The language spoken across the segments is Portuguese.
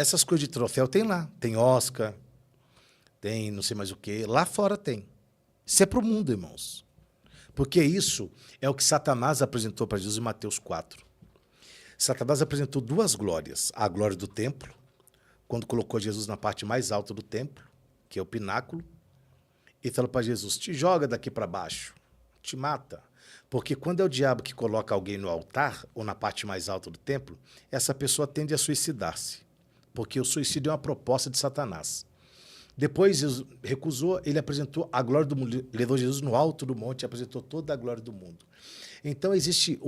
Essas coisas de troféu tem lá. Tem Oscar, tem não sei mais o quê. Lá fora tem. Isso é para o mundo, irmãos. Porque isso é o que Satanás apresentou para Jesus em Mateus 4. Satanás apresentou duas glórias. A glória do templo, quando colocou Jesus na parte mais alta do templo, que é o pináculo, e falou para Jesus, te joga daqui para baixo, te mata. Porque quando é o diabo que coloca alguém no altar, ou na parte mais alta do templo, essa pessoa tende a suicidar-se. Porque o suicídio é uma proposta de Satanás. Depois Jesus recusou, ele apresentou a glória do mundo, levou Jesus no alto do monte e apresentou toda a glória do mundo. Então existe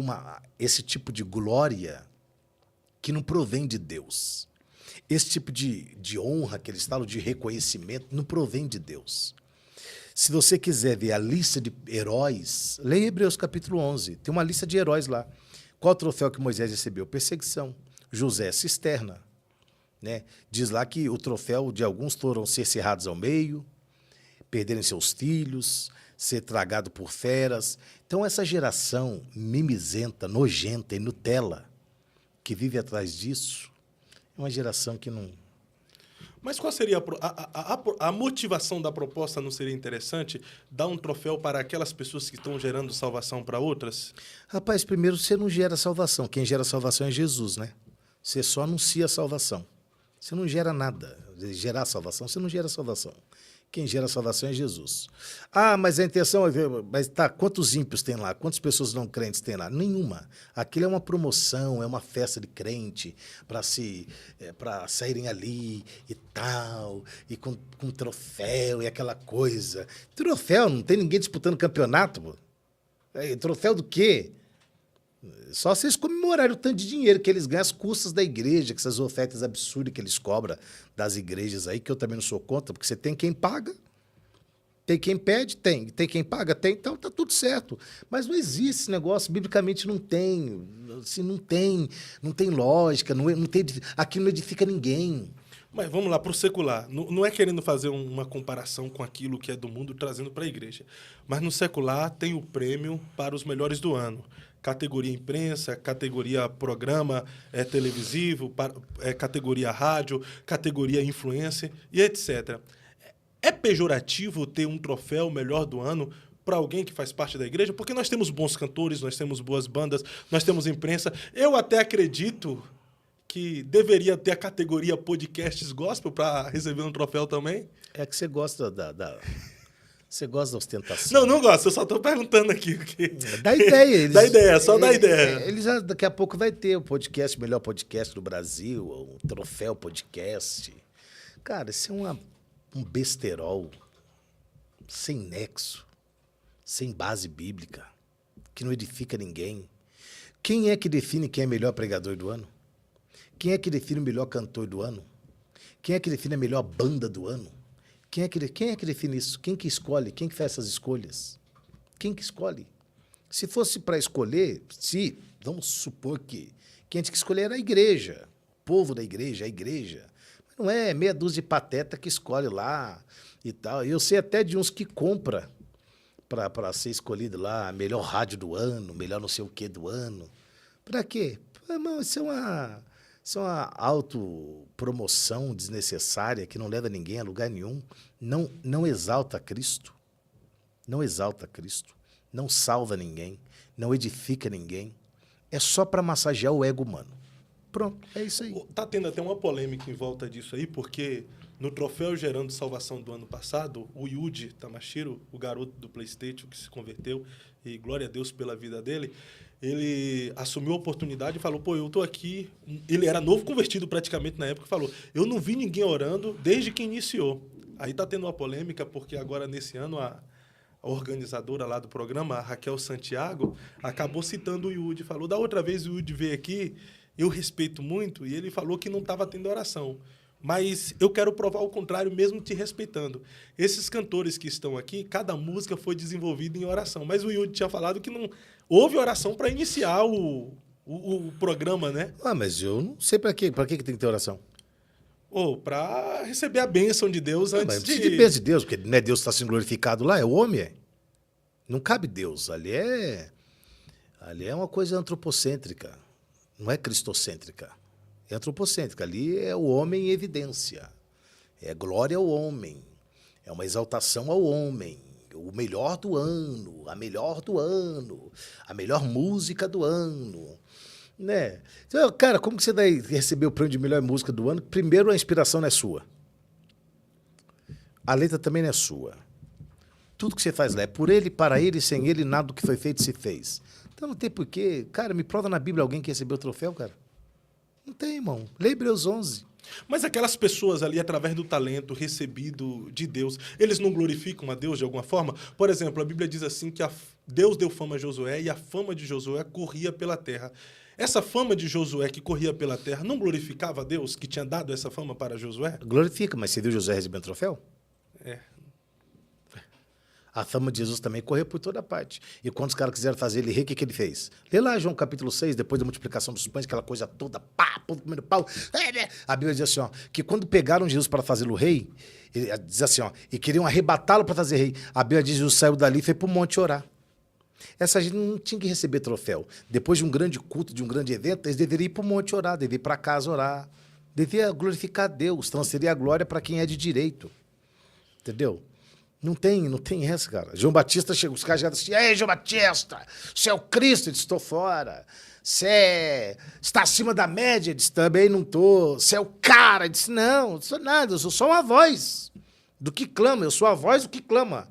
esse tipo de glória que não provém de Deus. Esse tipo de honra que eles falam, de reconhecimento, não provém de Deus. Se você quiser ver a lista de heróis, leia Hebreus capítulo 11. Tem uma lista de heróis lá. Qual o troféu que Moisés recebeu? Perseguição. José, cisterna. Né? Diz lá que o troféu de alguns foram ser cerrados ao meio, perderem seus filhos, ser tragado por feras. Então, essa geração mimizenta, nojenta e Nutella, que vive atrás disso, é uma geração que não... Mas qual seria a motivação da proposta? Não seria interessante dar um troféu para aquelas pessoas que estão gerando salvação para outras? Rapaz, primeiro, você não gera salvação. Quem gera salvação é Jesus, né? Você só anuncia a salvação. Você não gera nada. Gerar salvação, você não gera salvação. Quem gera salvação é Jesus. Ah, mas a intenção é ver... Mas tá, quantos ímpios tem lá? Quantas pessoas não crentes tem lá? Nenhuma. Aquilo é uma promoção, é uma festa de crente para saírem ali e tal, e com troféu e aquela coisa. Troféu, não tem ninguém disputando campeonato. Pô. Troféu do quê? Só vocês comemorarem o tanto de dinheiro que eles ganham às custas da igreja, com essas ofertas absurdas que eles cobram das igrejas aí, que eu também não sou contra, porque você tem quem paga, tem quem pede, tem quem paga, tem, então tá tudo certo. Mas não existe esse negócio, biblicamente não tem, assim, não tem lógica, não tem, aqui não edifica ninguém. Mas vamos lá, para o secular. Não é querendo fazer uma comparação com aquilo que é do mundo, trazendo para a igreja. Mas no secular tem o prêmio para os melhores do ano. Categoria imprensa, categoria programa televisivo, categoria rádio, categoria influencer e etc. É pejorativo ter um troféu melhor do ano para alguém que faz parte da igreja? Porque nós temos bons cantores, nós temos boas bandas, nós temos imprensa. Eu até acredito que deveria ter a categoria podcasts gospel para receber um troféu também. É que você gosta Você gosta da ostentação? Não gosto, eu só estou perguntando aqui. Dá ideia. Dá ideia, só dá ideia. Eles já, daqui a pouco vai ter o podcast, melhor podcast do Brasil, o troféu podcast. Cara, isso é um besterol sem nexo, sem base bíblica, que não edifica ninguém. Quem é que define quem é melhor pregador do ano? Quem é que define o melhor cantor do ano? Quem é que define a melhor banda do ano? Quem é que define isso? Quem que escolhe? Quem que faz essas escolhas? Quem que escolhe? Se fosse para escolher, vamos supor que quem tinha que escolher era a igreja, o povo da igreja, a igreja. Mas não é meia dúzia de pateta que escolhe lá e tal. Eu sei até de uns que compra para ser escolhido lá, melhor rádio do ano, melhor não sei o que do ano. Para quê? Irmão, isso é uma autopromoção desnecessária que não leva ninguém a lugar nenhum. Não exalta Cristo. Não exalta Cristo. Não salva ninguém. Não edifica ninguém. É só para massagear o ego humano. Pronto, é isso aí. Está tendo até uma polêmica em volta disso aí, porque no troféu Gerando Salvação do ano passado, o Yuji Tamashiro, o garoto do PlayStation que se converteu, e glória a Deus pela vida dele, ele assumiu a oportunidade e falou, pô, eu tô aqui... Ele era novo convertido praticamente na época, e falou, eu não vi ninguém orando desde que iniciou. Aí tá tendo uma polêmica, porque agora, nesse ano, a organizadora lá do programa, a Raquel Santiago, acabou citando o Yuji. Falou, da outra vez o Yuji veio aqui, eu respeito muito, e ele falou que não estava tendo oração. Mas eu quero provar o contrário, mesmo te respeitando. Esses cantores que estão aqui, cada música foi desenvolvida em oração. Mas o Yuji tinha falado que não houve oração para iniciar o programa, né? Ah, mas eu não sei para quê. Para que tem que ter oração? Para receber a bênção de Deus antes mas de bênção de Deus, porque não é Deus que está sendo glorificado lá, é o homem. É. Não cabe Deus. Ali é uma coisa antropocêntrica. Não é cristocêntrica. É antropocêntrica. Ali é o homem em evidência. É glória ao homem. É uma exaltação ao homem. O melhor do ano, a melhor do ano, a melhor música do ano. Né? Então, cara, como que você vai receber o prêmio de melhor música do ano? Primeiro, a inspiração não é sua. A letra também não é sua. Tudo que você faz lá é por ele, para ele, sem ele, nada do que foi feito se fez. Então não tem porquê. Cara, me prova na Bíblia alguém que recebeu o troféu, cara. Não tem, irmão. Lê Hebreus 11. Mas aquelas pessoas ali, através do talento recebido de Deus, eles não glorificam a Deus de alguma forma? Por exemplo, a Bíblia diz assim que Deus deu fama a Josué e a fama de Josué corria pela terra. Essa fama de Josué que corria pela terra não glorificava a Deus que tinha dado essa fama para Josué? Glorifica, mas você viu Josué recebendo troféu? É. A fama de Jesus também correu por toda parte. E quando os caras quiseram fazer ele rei, o que ele fez? Lê lá João capítulo 6, depois da multiplicação dos pães, aquela coisa toda, pá, primeiro pau. A Bíblia diz assim, ó, que quando pegaram Jesus para fazê-lo rei, ele diz assim, ó, e queriam arrebatá-lo para fazer rei. A Bíblia diz que Jesus saiu dali e foi para o monte orar. Essa gente não tinha que receber troféu. Depois de um grande culto, de um grande evento, eles deveriam ir para o monte orar, deveriam ir para casa orar. Devia glorificar a Deus, transferir a glória para quem é de direito. Entendeu? Não tem essa, cara. João Batista chegou, os caras já disseram assim, ei, João Batista, você é o Cristo? Ele disse, estou fora. Você está acima da média? Ele disse, também não estou. Você é o cara? Ele disse, não sou nada, eu sou só uma voz do que clama, eu sou a voz do que clama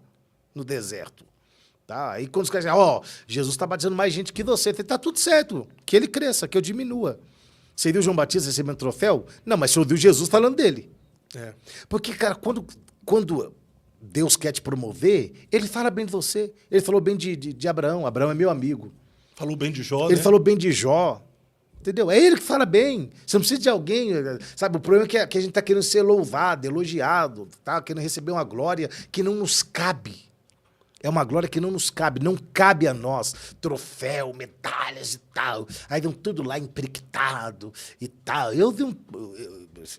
no deserto. Tá? Aí quando os caras dizem, ó, Jesus está batizando mais gente que você, está tudo certo, que ele cresça, que eu diminua. Você viu João Batista recebendo troféu? Não, mas você ouviu Jesus falando dele. É. Porque, cara, quando Deus quer te promover, ele fala bem de você. Ele falou bem de Abraão. Abraão é meu amigo. Falou bem de Jó, Ele falou bem de Jó. Entendeu? É ele que fala bem. Você não precisa de alguém. Sabe, o problema é que a gente está querendo ser louvado, elogiado, tá? Querendo receber uma glória que não nos cabe. É uma glória que não nos cabe, não cabe a nós. Troféu, medalhas e tal. Aí vão tudo lá emprequitado e tal. Eu vi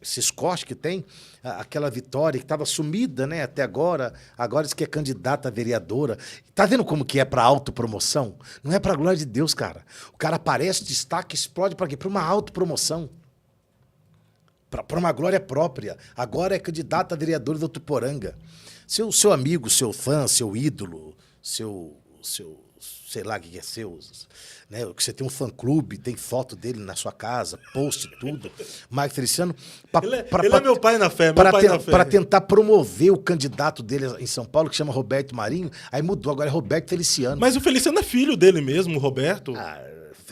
esses cortes que tem, aquela Vitória que estava sumida, né, até agora diz que é candidata a vereadora. Tá vendo como que é para autopromoção? Não é para a glória de Deus, cara. O cara aparece, destaca, explode para quê? Para uma autopromoção. Para uma glória própria. Agora é candidata a vereadora do Tuporanga. Seu amigo, seu fã, seu ídolo, sei lá o que é seu, né? Que você tem um fã-clube, tem foto dele na sua casa, post, tudo. Marco Feliciano. Ele é meu pai na fé, meu pai na fé. Para tentar promover o candidato dele em São Paulo, que chama Roberto Marinho, aí mudou, agora é Roberto Feliciano. Mas o Feliciano é filho dele mesmo, o Roberto.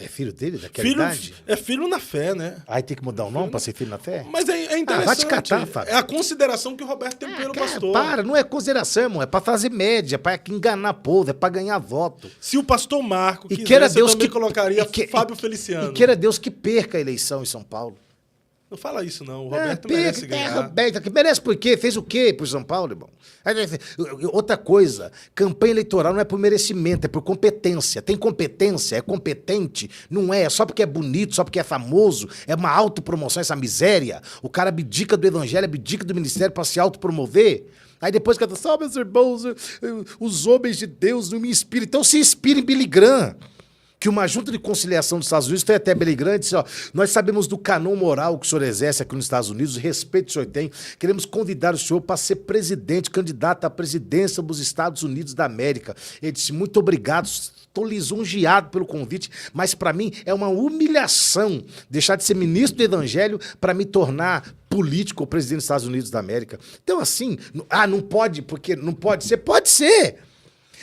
É filho dele, daquela idade? É filho na fé, né? Aí tem que mudar o nome para ser filho na fé? Mas é interessante. Vai te catar, Fábio. É a consideração que o Roberto tem pelo pastor. Não é consideração, irmão. É para fazer média, é para enganar povo, é para ganhar voto. Se o pastor Marco quisesse, eu também colocaria Fábio Feliciano. E queira Deus que perca a eleição em São Paulo. Não fala isso, não. O Roberto merece ganhar. Roberto, que merece por quê? Fez o quê pro São Paulo, irmão? Outra coisa, campanha eleitoral não é por merecimento, é por competência. Tem competência, é competente, não é só porque é bonito, só porque é famoso, é uma autopromoção, essa miséria. O cara abdica do evangelho, abdica do ministério para se autopromover. Aí depois que fala, meus irmãos, os homens de Deus não me inspiram. Então se inspira em Billy Graham. Que uma junta de conciliação dos Estados Unidos foi até Billy Graham e disse, ó, nós sabemos do canon moral que o senhor exerce aqui nos Estados Unidos, o respeito que o senhor tem, queremos convidar o senhor para ser presidente, candidato à presidência dos Estados Unidos da América. Ele disse, muito obrigado, estou lisonjeado pelo convite, mas para mim é uma humilhação deixar de ser ministro do Evangelho para me tornar político ou presidente dos Estados Unidos da América. Então assim, não pode, porque não pode ser, pode ser.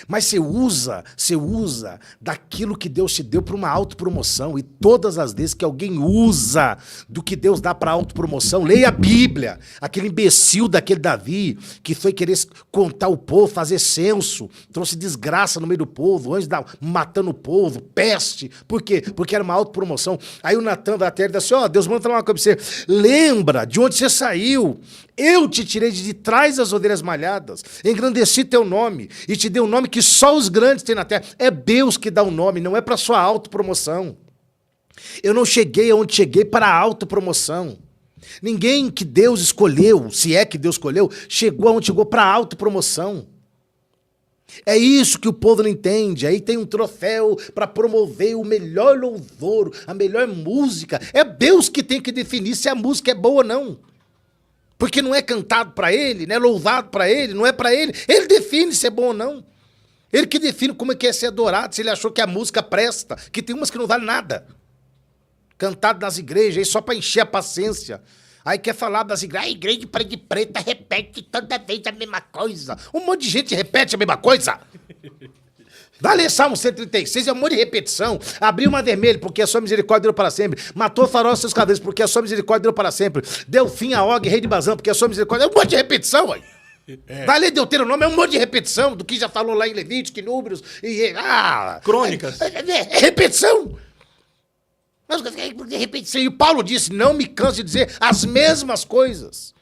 Mas você usa daquilo que Deus te deu para uma autopromoção. E todas as vezes que alguém usa do que Deus dá para autopromoção, leia a Bíblia. Aquele imbecil daquele Davi, que foi querer contar o povo, fazer censo, trouxe desgraça no meio do povo, anjos matando o povo, peste. Por quê? Porque era uma autopromoção. Aí o Natan vai até ele e diz assim, Deus manda falar uma coisa para você. Lembra de onde você saiu. Eu te tirei de trás das ovelhas malhadas, engrandeci teu nome e te dei um nome que só os grandes têm na terra. É Deus que dá o nome, não é para sua autopromoção. Eu não cheguei aonde cheguei para a autopromoção. Ninguém que Deus escolheu, se é que Deus escolheu, chegou aonde chegou para a autopromoção. É isso que o povo não entende. Aí tem um troféu para promover o melhor louvor, a melhor música. É Deus que tem que definir se a música é boa ou não. Porque não é cantado para ele, não é louvado para ele, não é para ele. Ele define se é bom ou não. Ele que define como é que é ser adorado, se ele achou que a música presta, que tem umas que não valem nada. Cantado nas igrejas, aí só para encher a paciência. Aí quer falar das igrejas, a igreja de parede preta repete toda vez a mesma coisa. Um monte de gente repete a mesma coisa. Dá ler Salmo 136, é um monte de repetição. Abriu uma vermelha, porque a sua misericórdia durou para sempre. Matou o farol aos seus cabelos, porque a sua misericórdia durou para sempre. Deu fim a Og, rei de Bazã, porque a sua misericórdia... É um monte de repetição, ué. Dá ler Deuteronômio, é um monte de repetição do que já falou lá em Levítico, em Números, e... Crônicas. É repetição. Mas de repetição. E o Paulo disse, não me canso de dizer as mesmas coisas.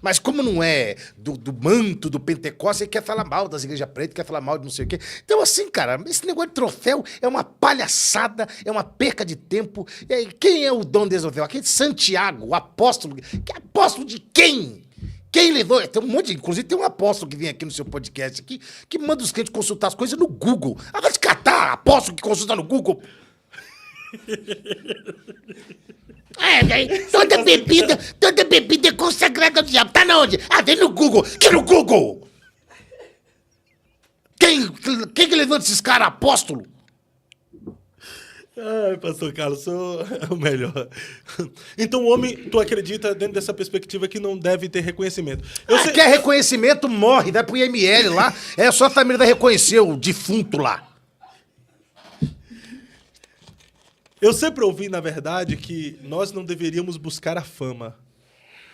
Mas como não é do manto, do Pentecostes, ele quer falar mal das igrejas pretas, quer falar mal de não sei o quê. Então, assim, cara, esse negócio de troféu é uma palhaçada, é uma perca de tempo. E aí, quem é o dono desse troféu? Aquele Santiago, o apóstolo. Que apóstolo de quem? Quem levou? Tem um monte de... Inclusive, tem um apóstolo que vem aqui no seu podcast aqui, que manda os crentes consultar as coisas no Google. Ah, vai te catar, apóstolo que consulta no Google. Toda bebida é consagrada ao diabo. Tá na onde? Ah, vem no Google. Que no Google? Quem que levanta esses caras, apóstolo? Ai, pastor Carlos, sou o melhor. Então o homem, tu acredita, dentro dessa perspectiva, que não deve ter reconhecimento. Quer reconhecimento, morre, vai pro IML lá. É só a família vai reconhecer o defunto lá. Eu sempre ouvi, na verdade, que nós não deveríamos buscar a fama,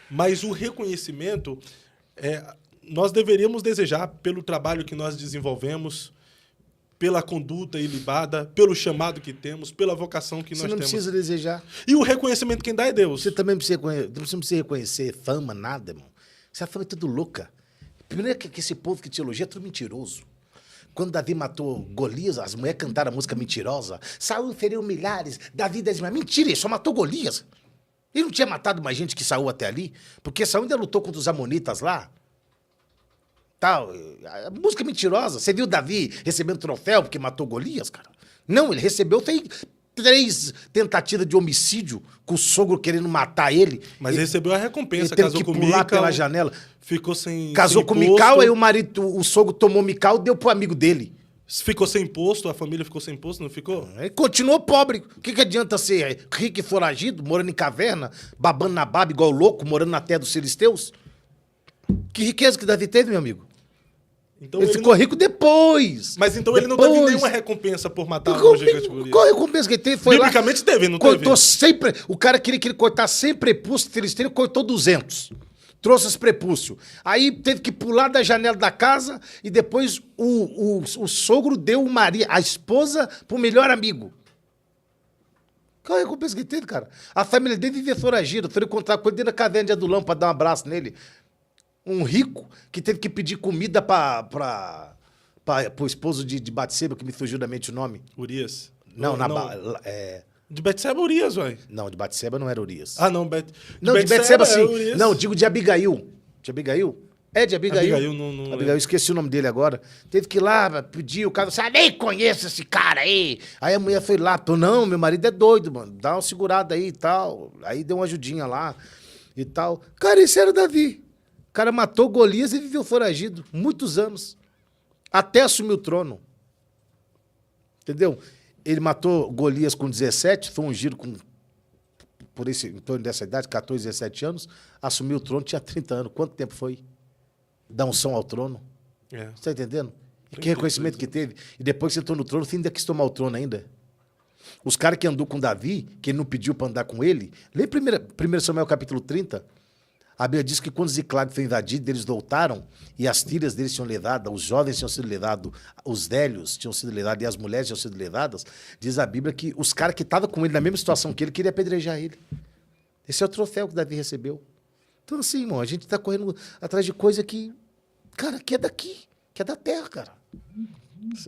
mas o reconhecimento nós deveríamos desejar pelo trabalho que nós desenvolvemos, pela conduta ilibada, pelo chamado que temos, pela vocação que nós temos. Você não precisa desejar. E o reconhecimento quem dá é Deus. Você também não precisa reconhecer fama, nada, irmão. Essa fama é tudo louca. Primeiro que esse povo que te elogia é tudo mentiroso. Quando Davi matou Golias, as mulheres cantaram a música mentirosa. Saul feriu milhares, Davi 10 mil. Mentira, ele só matou Golias. Ele não tinha matado mais gente que Saul até ali, porque Saul ainda lutou contra os amonitas lá. Tal. A música mentirosa. Você viu Davi recebendo troféu porque matou Golias, cara? Não, ele recebeu, fez 3 tentativas de homicídio com o sogro querendo matar ele. Mas ele recebeu a recompensa, ele teve que pular pela janela. Ficou sem Casou com Mical, aí o sogro tomou Mical e deu pro amigo dele. Ficou sem imposto, a família ficou sem imposto, não ficou? Ele continuou pobre. O que adianta ser rico e foragido, morando em caverna, babando na baba igual louco, morando na terra dos filisteus? Que riqueza que Davi teve, meu amigo? Então ele ficou rico depois. Mas então ele não teve nenhuma recompensa por matar o gigante Golias. Qual recompensa que ele teve? Foi biblicamente lá, teve, não cortou teve? sempre. O cara queria que ele cortasse 100 prepúcios filisteu, ele cortou 200. Trouxe os prepúcios. Aí teve que pular da janela da casa e depois o sogro deu a esposa pro melhor amigo. Qual a recompensa que ele teve, cara? A família dele vivia foragida. Foi encontrar com ele dentro da caverna de Adulão pra dar um abraço nele. Um rico que teve que pedir comida pro esposo de Batseba, que me fugiu da mente o nome. Urias. Não. De Betseba, Urias, ué. Não, de Batseba não era Urias. Ah, não. De Betseba, sim. Não, digo de Abigail. De Abigail? É, de Abigail. Abigail, não Abigail, esqueci o nome dele agora. Teve que ir lá pedir, o cara disse, nem conheço esse cara aí. Aí a mulher foi lá, não, meu marido é doido, mano. Dá uma segurada aí e tal. Aí deu uma ajudinha lá e tal. Cara, esse era o Davi. O cara matou Golias e viveu foragido. Muitos anos. Até assumir o trono. Entendeu? Ele matou Golias com 17, foi ungido em torno dessa idade, 14, 17 anos. Assumiu o trono, tinha 30 anos. Quanto tempo foi? Da unção ao trono. Você está entendendo? E que reconhecimento que teve. E depois que você entrou no trono, você ainda quis tomar o trono ainda. Os caras que andou com Davi, que ele não pediu para andar com ele, lê 1 Samuel capítulo 30. A Bíblia diz que quando Ziclag foi invadido, eles voltaram e as filhas deles tinham levado, os jovens tinham sido levados, os velhos tinham sido levados e as mulheres tinham sido levadas. Diz a Bíblia que os caras que estavam com ele na mesma situação que ele queriam apedrejar ele. Esse é o troféu que Davi recebeu. Então, assim, irmão, a gente está correndo atrás de coisa que, cara, que é daqui, que é da terra, cara.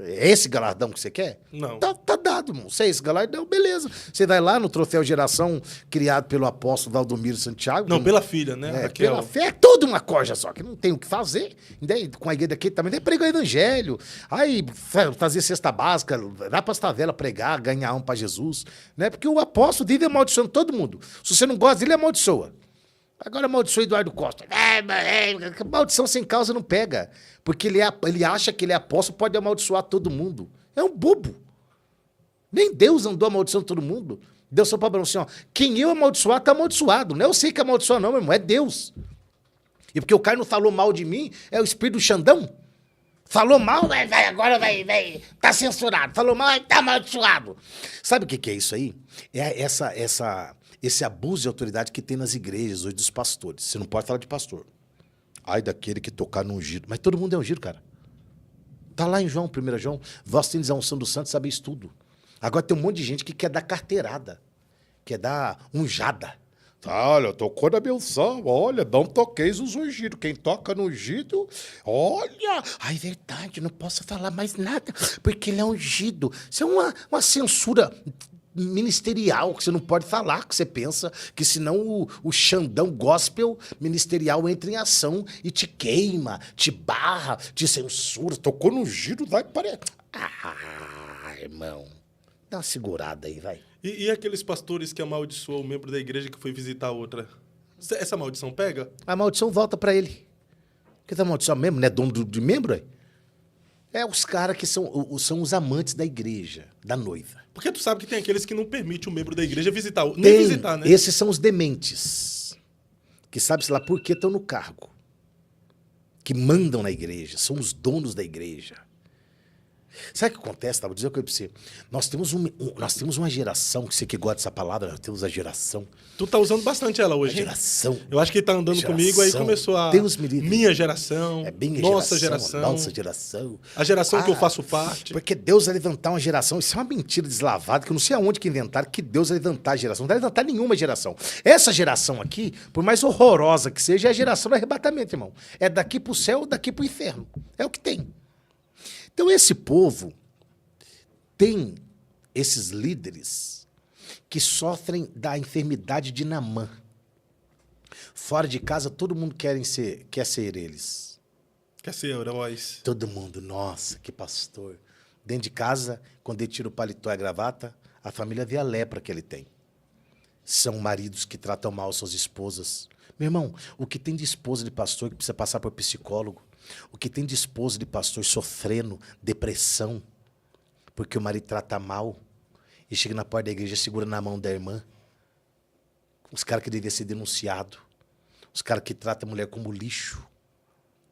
É esse galardão que você quer? Não. Tá dado, irmão. Se é esse galardão, beleza. Você vai lá no troféu Geração, criado pelo apóstolo Valdomiro Santiago. Não, pela filha, né? É, Raquel. pela fé, é tudo uma corja só, que não tem o que fazer. Daí, com a igreja daqui também, daí prega o evangelho. Aí, fazer cesta básica, dá para as tavelas pregar, ganhar alma para Jesus. Né? Porque o apóstolo vive amaldiçoando todo mundo. Se você não gosta dele, amaldiçoa. Agora amaldiçoa Eduardo Costa. Maldição sem causa não pega. Porque ele acha que ele é apóstolo, pode amaldiçoar todo mundo. É um bobo. Nem Deus andou amaldiçoando todo mundo. Deus só para assim, ó, quem eu amaldiçoar, tá amaldiçoado. Não é eu sei que amaldiçoa não, meu irmão, é Deus. E porque o cara não falou mal de mim, é o espírito do Xandão. Falou mal, agora vai, tá censurado. Falou mal, tá amaldiçoado. Sabe o que é isso aí? É esse abuso de autoridade que tem nas igrejas hoje dos pastores. Você não pode falar de pastor. Ai daquele que tocar no ungido. Mas todo mundo é ungido, cara. Tá lá em João, 1 João. Vós tendes a unção do santo, sabeis tudo. Agora tem um monte de gente que quer dar carteirada. Quer dar unjada. Olha, tocou na minha unção. Olha, não toqueis os ungidos. Quem toca no ungido, olha. Ai, verdade, não posso falar mais nada, porque ele é ungido. Isso é uma censura ministerial, que você não pode falar, que você pensa que senão o Xandão gospel ministerial entra em ação e te queima, te barra, te censura. Tocou no giro, vai para... Ah, irmão, dá uma segurada aí, vai. E aqueles pastores que amaldiçoou o membro da igreja que foi visitar outra? Essa maldição pega? A maldição volta para ele. Porque tá maldição mesmo, não é dono de membro, aí? É os caras que são os amantes da igreja, da noiva. Porque tu sabe que tem aqueles que não permitem o membro da igreja visitar. Nem Tem, visitar, né? esses são os dementes. Que sabe-se lá por que estão no cargo. Que mandam na igreja, são os donos da igreja. Sabe o que acontece? Vou dizer uma coisa pra você. Nós temos uma geração, que você que gosta dessa palavra, nós temos a geração. Tu tá usando bastante ela hoje. A geração. Eu acho que ele tá andando comigo, aí começou a... Deus me livre. Minha geração, É bem nossa geração. Nossa geração. A geração que eu faço parte. Porque Deus vai levantar uma geração. Isso é uma mentira deslavada, que eu não sei aonde que inventaram que Deus vai levantar a geração. Não vai levantar nenhuma geração. Essa geração aqui, por mais horrorosa que seja, é a geração do arrebatamento, irmão. É daqui pro céu, daqui pro inferno. É o que tem. Então, esse povo tem esses líderes que sofrem da enfermidade de Naamã. Fora de casa, todo mundo quer ser eles. Quer ser heróis. Todo mundo, nossa, que pastor. Dentro de casa, quando ele tira o paletó e a gravata, a família vê a lepra que ele tem. São maridos que tratam mal suas esposas. Meu irmão, o que tem de esposa de pastor que precisa passar por psicólogo? O que tem de esposa de pastor sofrendo depressão porque o marido trata mal e chega na porta da igreja, segura na mão da irmã? Os caras que deviam ser denunciados. Os caras que tratam a mulher como lixo.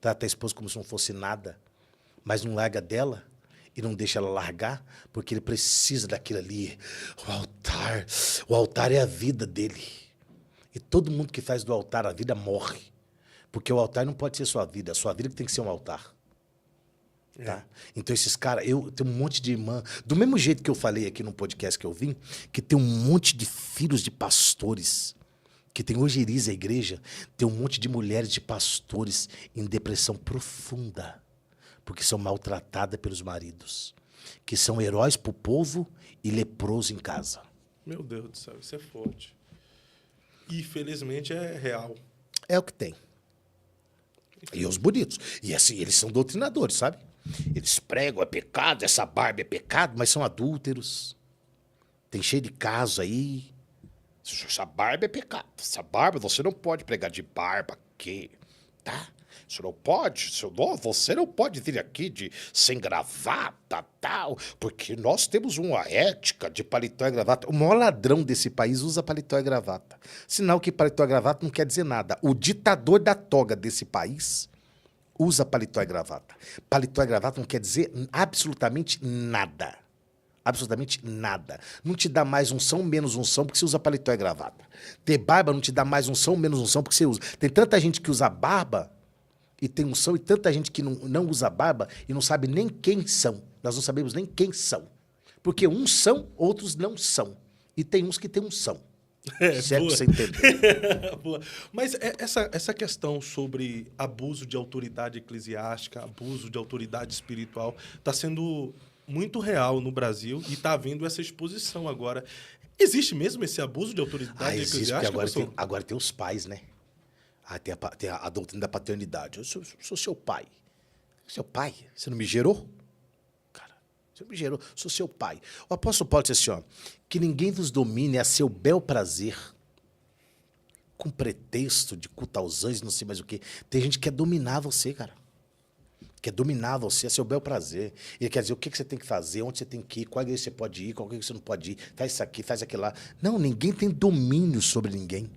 Trata a esposa como se não fosse nada. Mas não larga dela e não deixa ela largar porque ele precisa daquilo ali. O altar. O altar é a vida dele. E todo mundo que faz do altar a vida morre. Porque o altar não pode ser sua vida. A sua vida que tem que ser um altar. Tá? Então esses caras, eu tenho um monte de irmã, do mesmo jeito que eu falei aqui no podcast que eu vim, que tem um monte de filhos de pastores, que tem ojeriza a igreja, tem um monte de mulheres de pastores em depressão profunda, porque são maltratadas pelos maridos, que são heróis pro povo e leprosos em casa. Meu Deus do céu, isso é forte. E felizmente é real. É o que tem. E os bonitos. E assim, eles são doutrinadores, sabe? Eles pregam, é pecado, essa barba é pecado, mas são adúlteros. Tem cheio de casos aí. Essa barba é pecado. Essa barba, você não pode pregar de barba aqui, tá? Você não pode, você não pode vir aqui sem gravata, tal, porque nós temos uma ética de paletó e gravata. O maior ladrão desse país usa paletó e gravata. Sinal que paletó e gravata não quer dizer nada. O ditador da toga desse país usa paletó e gravata. Paletó e gravata não quer dizer absolutamente nada. Absolutamente nada. Não te dá mais unção, menos unção, porque você usa paletó e gravata. Ter barba não te dá mais unção, menos unção, porque você usa. Tem tanta gente que usa barba e tem unção, e tanta gente que não usa barba e não sabe nem quem são. Nós não sabemos nem quem são. Porque uns são, outros não são. E tem uns que têm unção. Se é que boa. você entender. Boa. Mas essa questão sobre abuso de autoridade eclesiástica, abuso de autoridade espiritual, está sendo muito real no Brasil e está havendo essa exposição agora. Existe mesmo esse abuso de autoridade Existe, porque eclesiástica? agora tem os pais, né? Tem a doutrina da paternidade. Eu sou seu pai. Seu pai? Você não me gerou? Cara, você não me gerou. Sou seu pai. O apóstolo Paulo disse assim, ó, que ninguém vos domine a seu bel prazer, com pretexto de culto aos anjos, não sei mais o quê. Tem gente que quer dominar você, cara. Quer dominar você, é seu bel prazer. Ele quer dizer o que você tem que fazer, onde você tem que ir, qual igreja você pode ir, qual igreja você não pode ir, faz isso aqui, faz aquilo lá. Não, ninguém tem domínio sobre ninguém.